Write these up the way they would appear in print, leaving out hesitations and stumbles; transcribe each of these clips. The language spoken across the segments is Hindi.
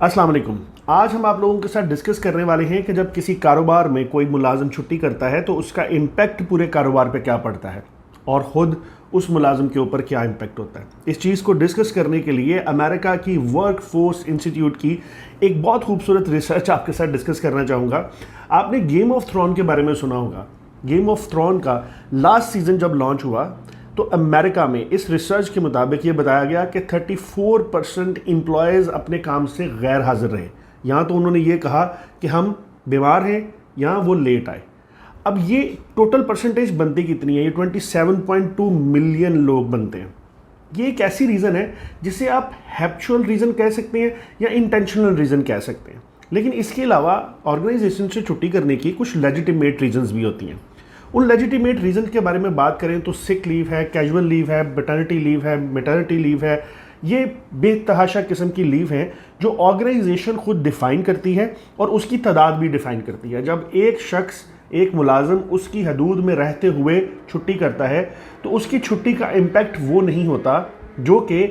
अस्सलाम वालेकुम। आज हम आप लोगों के साथ डिस्कस करने वाले हैं कि जब किसी कारोबार में कोई मुलाजिम छुट्टी करता है तो उसका इम्पैक्ट पूरे कारोबार पे क्या पड़ता है और ख़ुद उस मुलाजिम के ऊपर क्या इम्पैक्ट होता है। इस चीज़ को डिस्कस करने के लिए अमेरिका की वर्क फोर्स इंस्टीट्यूट की एक बहुत खूबसूरत रिसर्च आपके साथ डिस्कस करना चाहूँगा। आपने गेम ऑफ थ्रोन के बारे में सुना होगा। गेम ऑफ थ्रोन का लास्ट सीज़न जब लॉन्च हुआ तो अमेरिका में इस रिसर्च के मुताबिक ये बताया गया कि 34% एम्प्लॉयज़ अपने काम से गैर हाजिर रहे। यहाँ तो उन्होंने ये कहा कि हम बीमार हैं या वो लेट आए। अब ये टोटल परसेंटेज बनती कितनी है? ये 27.2 मिलियन लोग बनते हैं। ये एक ऐसी रीज़न है जिसे आप हैप्चुअल रीज़न कह सकते हैं या इंटेंशनल रीज़न कह सकते हैं। लेकिन इसके अलावा ऑर्गेनाइजेशन से छुट्टी करने की कुछ लेजिटिमेट रीजंस भी होती हैं। उन लेजिटिमेट रीज़न के बारे में बात करें तो सिक लीव है, कैजुअल लीव है, पैटर्निटी लीव है, मैटरनिटी लीव है। ये बेतहाशा किस्म की लीव हैं जो ऑर्गेनाइजेशन खुद डिफ़ाइन करती है और उसकी तादाद भी डिफ़ाइन करती है। जब एक शख्स, एक मुलाजिम उसकी हदूद में रहते हुए छुट्टी करता है तो उसकी छुट्टी का इम्पैक्ट वो नहीं होता जो कि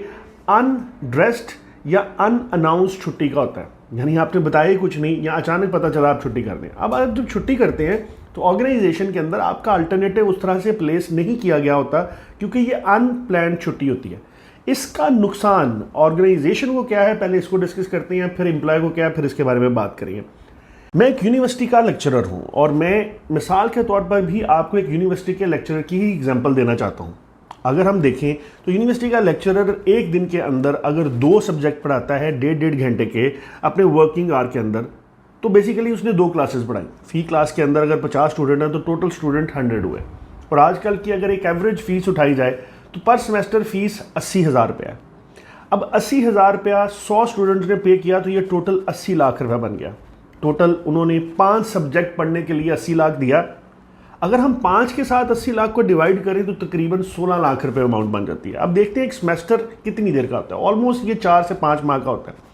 अनड्रेस्ड या अनअनाउंस्ड छुट्टी का होता है। यानी आपने बताया ही कुछ नहीं या अचानक पता चला आप छुट्टी कर दें। अब आप जब छुट्टी करते हैं तो ऑर्गेनाइजेशन के अंदर आपका अल्टरनेटिव उस तरह से प्लेस नहीं किया गया होता क्योंकि ये अनप्लान्ड छुट्टी होती है। इसका नुकसान ऑर्गेनाइजेशन को क्या है, पहले इसको डिस्कस करते हैं, फिर एम्प्लॉय को क्या है, फिर इसके बारे में बात करेंगे। मैं एक यूनिवर्सिटी का लेक्चरर हूँ और मैं मिसाल के तौर पर भी आपको एक यूनिवर्सिटी के लेक्चरर की ही एग्जाम्पल देना चाहता हूँ। अगर हम देखें तो यूनिवर्सिटी का लेक्चरर एक दिन के अंदर अगर 2 सब्जेक्ट पढ़ाता है 1.5 घंटे के अपने वर्किंग आवर के अंदर, तो बेसिकली उसने 2 क्लासेस पढ़ाई। फी क्लास के अंदर अगर 50 स्टूडेंट हैं तो टोटल स्टूडेंट 100 हुए। और आजकल की अगर एक एवरेज फ़ीस उठाई जाए तो पर सेमेस्टर फ़ीस 80,000 रुपया है। अब 80,000 रुपया 100 स्टूडेंट्स ने पे किया तो ये टोटल 80 लाख रुपया बन गया। टोटल उन्होंने 5 सब्जेक्ट पढ़ने के लिए 80 लाख दिया। अगर हम 5 के साथ 80 लाख को डिवाइड करें तो तकरीबन 16 लाख रुपए अमाउंट बन जाती है। अब देखते हैं एक सेमेस्टर कितनी देर का होता है। ऑलमोस्ट ये 4 से 5 माह का होता है।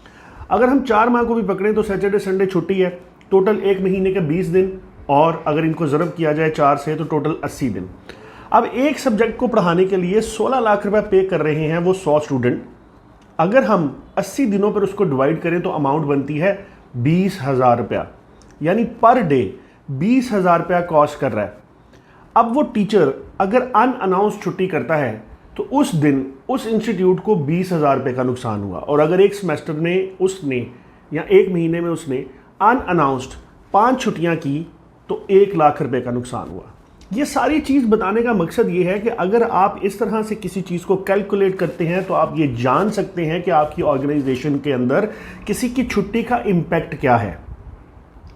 अगर हम 4 माह को भी पकड़ें तो सैटरडे संडे छुट्टी है। टोटल 1 महीने के 20 दिन और अगर इनको ज़रब किया जाए 4 से तो टोटल 80 दिन। अब एक सब्जेक्ट को पढ़ाने के लिए 16 लाख रुपए पे कर रहे हैं वो 100 स्टूडेंट। अगर हम 80 दिनों पर उसको डिवाइड करें तो अमाउंट बनती है 20,000 रुपया। यानी पर डे 20,000 रुपया कॉस्ट कर रहा है। अब वो टीचर अगर अनअनाउंस छुट्टी करता है तो उस दिन उस इंस्टीट्यूट को 20,000 रुपये का नुकसान हुआ। और अगर एक सेमेस्टर में उसने या एक महीने में उसने अनअनाउंस्ड 5 छुट्टियां की तो 1 लाख रुपए का नुकसान हुआ। ये सारी चीज़ बताने का मकसद ये है कि अगर आप इस तरह से किसी चीज़ को कैलकुलेट करते हैं तो आप ये जान सकते हैं कि आपकी ऑर्गेनाइजेशन के अंदर किसी की छुट्टी का इम्पैक्ट क्या है।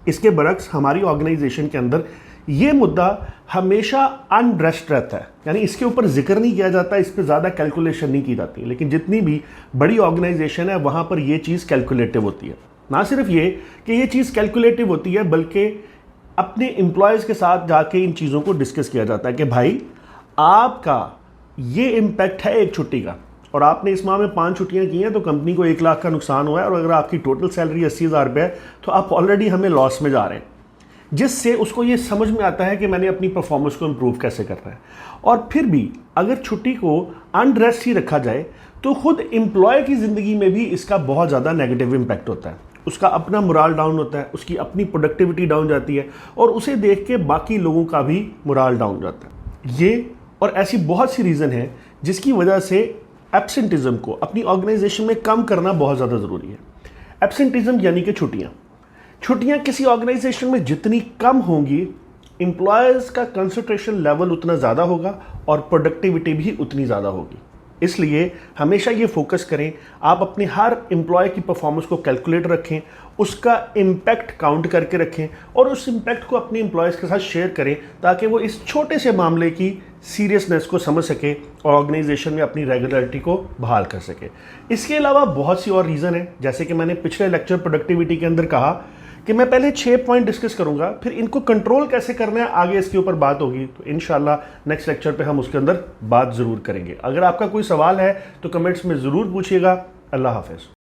इसके बरक्स हमारी ऑर्गेनाइजेशन के अंदर ये मुद्दा हमेशा अनड्रेस्ड रहता है। यानी इसके ऊपर जिक्र नहीं किया जाता, इस पर ज़्यादा कैलकुलेशन नहीं की जाती। लेकिन जितनी भी बड़ी ऑर्गेनाइजेशन है वहाँ पर ये चीज़ कैलकुलेटिव होती है। ना सिर्फ ये कि ये चीज़ कैलकुलेटिव होती है बल्कि अपने एम्प्लॉयज़ के साथ जाके इन चीज़ों को डिस्कस किया जाता है कि भाई आपका ये इम्पैक्ट है एक छुट्टी का और आपने इस माह में 5 छुट्टियां की हैं तो कंपनी को 1 लाख का नुकसान हुआ है। और अगर आपकी टोटल सैलरी 80,000 रुपये है तो आप ऑलरेडी हमें लॉस में जा रहे हैं। जिससे उसको ये समझ में आता है कि मैंने अपनी परफॉर्मेंस को इम्प्रूव कैसे करना है। और फिर भी अगर छुट्टी को अनरेस्ट ही रखा जाए तो खुद एम्प्लॉय की ज़िंदगी में भी इसका बहुत ज़्यादा नेगेटिव इम्पैक्ट होता है। उसका अपना मोराल डाउन होता है, उसकी अपनी प्रोडक्टिविटी डाउन जाती है और उसे देख के बाकी लोगों का भी मोराल डाउन जाता है। ये और ऐसी बहुत सी रीज़न है जिसकी वजह से एब्सेंटिज्म को अपनी ऑर्गेनाइजेशन में कम करना बहुत ज़्यादा ज़रूरी है। एब्सेंटिज्म यानी कि छुट्टियाँ किसी ऑर्गेनाइजेशन में जितनी कम होंगी एम्प्लॉयज़ का कंसंट्रेशन लेवल उतना ज़्यादा होगा और प्रोडक्टिविटी भी उतनी ज़्यादा होगी। इसलिए हमेशा ये फोकस करें, आप अपने हर एम्प्लॉय की परफॉर्मेंस को कैलकुलेट रखें, उसका इम्पैक्ट काउंट करके रखें और उस इम्पैक्ट को अपने एम्प्लॉयज़ के साथ शेयर करें ताकि वो इस छोटे से मामले की सीरियसनेस को समझ सके और ऑर्गेनाइजेशन में अपनी रेगुलरिटी को बहाल कर सके। इसके अलावा बहुत सी और रीज़न है, जैसे कि मैंने पिछले लेक्चर प्रोडक्टिविटी के अंदर कहा कि मैं पहले 6 पॉइंट डिस्कस करूंगा, फिर इनको कंट्रोल कैसे करना है आगे इसके ऊपर बात होगी। तो इंशाल्लाह नेक्स्ट लेक्चर पे हम उसके अंदर बात ज़रूर करेंगे। अगर आपका कोई सवाल है तो कमेंट्स में ज़रूर पूछिएगा। अल्लाह हाफ़िज़।